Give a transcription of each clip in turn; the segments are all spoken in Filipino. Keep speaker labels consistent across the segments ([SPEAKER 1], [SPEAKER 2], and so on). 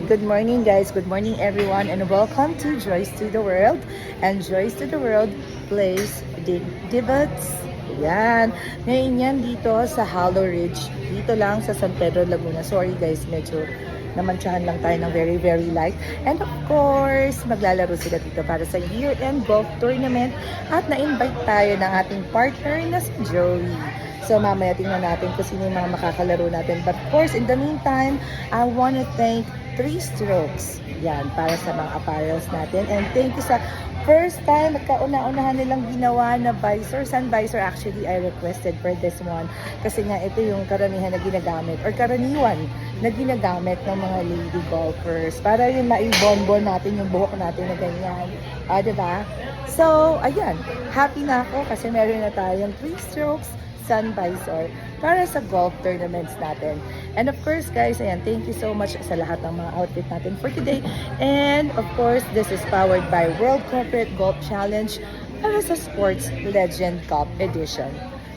[SPEAKER 1] Good morning guys, good morning everyone, and welcome to Joyce to the World. And Joyce to the World plays Divots. Yan. Ngayon yan dito sa Hollow Ridge. Dito lang sa San Pedro, Laguna. Sorry guys, medyo namantsahan lang tayo ng very light. And of course, maglalaro sila dito para sa year-end golf tournament. At na-invite tayo ng ating partner na si Joey. So mamaya tingnan natin kung sino yung mga makakalaro natin. But of course, in the meantime, I want to thank 3 Strokes. Yan, para sa mga apparels natin. And thank you sa first time, magkauna-unahan nilang ginawa na visor. Sun visor actually I requested for this one. Kasi nga ito yung karamihan na ginagamit or karaniwan na ginagamit ng mga lady golfers. Para yung maibonbon natin yung buhok natin na ganyan. Diba? So, ayan. Happy na ako kasi meron na tayong 3 Strokes Sun visor para sa golf tournaments natin. And of course guys, ayan, thank you so much sa lahat ng mga outfit natin for today. And of course, this is powered by World Corporate Golf Challenge para sa Sports Legend Cup Edition.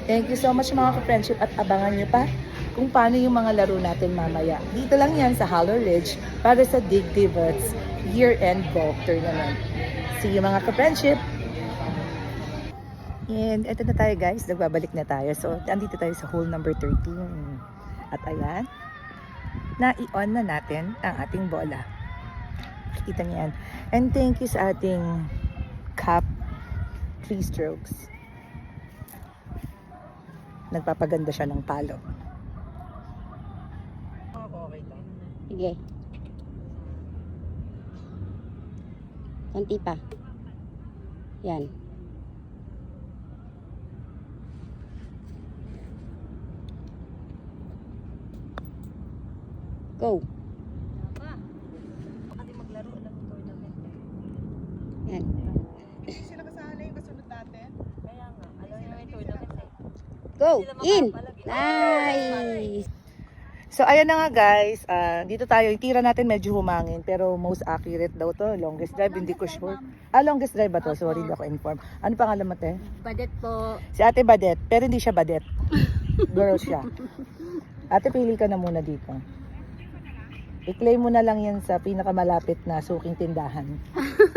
[SPEAKER 1] Thank you so much mga ka-friendship at abangan nyo pa kung paano yung mga laro natin mamaya. Dito lang yan sa Hollow Ridge para sa Dig Divots Year-End Golf Tournament. See you mga ka-friendship! And eto na tayo guys, nagbabalik na tayo. So, andito tayo sa hole number 13. At ayan, na-i-on na natin ang ating bola. Kita niyo yan. And thank you sa ating cap 3 Strokes. Nagpapaganda siya ng palo.
[SPEAKER 2] Sige. Konti pa. Yan. Go.
[SPEAKER 1] Kasi maglaro ng tournament.
[SPEAKER 2] Yan.
[SPEAKER 1] Hindi sila kasali yung kasunod natin. Kaya nga, alam nyo yung tournament.
[SPEAKER 2] Go. In. Nice.
[SPEAKER 1] So ayan na nga guys, dito tayo, yung tira natin medyo humangin pero most accurate daw to, longest drive, hindi ko sure. Longest drive ba to? Sorry, hindi ako inform. Ano pangalan mo te?
[SPEAKER 2] Badet po.
[SPEAKER 1] Si Ate Badet, pero hindi siya Badet. Girl siya. Ate, pili ka na muna dito. I-claim mo na lang yan sa pinakamalapit na suking tindahan.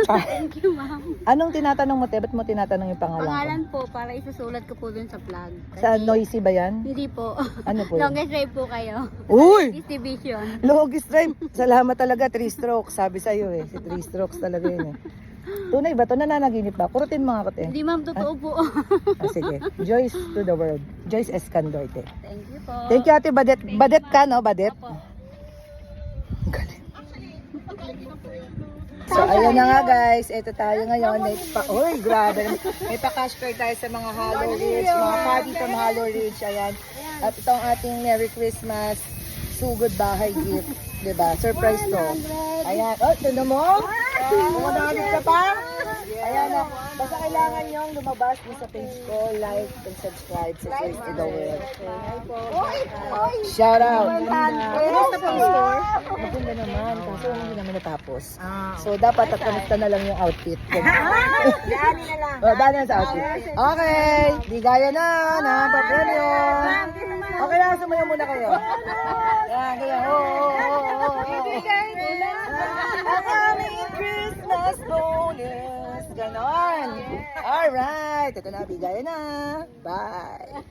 [SPEAKER 2] Thank you, ma'am.
[SPEAKER 1] Anong tinatanong mo te? Ba't mo tinatanong yung pangalan
[SPEAKER 2] Pangalan po para isusulat ko po dun sa vlog.
[SPEAKER 1] ko? Sa noisy ba yan?
[SPEAKER 2] Hindi po.
[SPEAKER 1] Ano po yun?
[SPEAKER 2] Longest drive po kayo.
[SPEAKER 1] Uy!
[SPEAKER 2] Distribution.
[SPEAKER 1] Longest drive. Salamat talaga, 3 strokes. Sabi sa'yo eh. Si 3 strokes talaga yun eh. Tunay ba to? Nananaginip ba? Kurutin mga kote.
[SPEAKER 2] Hindi, ma'am. Totoo po.
[SPEAKER 1] Sige. Joyce to the world. Joyce Escandorte.
[SPEAKER 2] Thank you po.
[SPEAKER 1] Thank you Ate Badet. Badet ka no? Badet?
[SPEAKER 2] Opo.
[SPEAKER 1] Galing. So ayun na nga guys. Ito tayo ngayon. Uy, grabe. May pa-cash card tayo sa mga Hollow Ridge. Mga party from Hollow Ridge. Ayan. At itong ating Merry Christmas sugod bahay gift. Diba? Surprise to. Ayan. Oh, tignan mo. Kumananit ka pa. Ayan na. Basta kailangan nyo lumabas din sa page ko, like and subscribe sa Joyce to the World. Shout out. Maganda naman. Kaso hindi naman natapos. So dapat at kamusta na lang yung outfit.
[SPEAKER 2] Dali na lang.
[SPEAKER 1] Dali na sa outfit. Okay. Di gaya na. Papremyo. Okay lang. Sumayo muna kayo. Yan. Kaya. Ang aming Christmas bonus. Ganon. Alright. Ito na. Bigay na. Bye.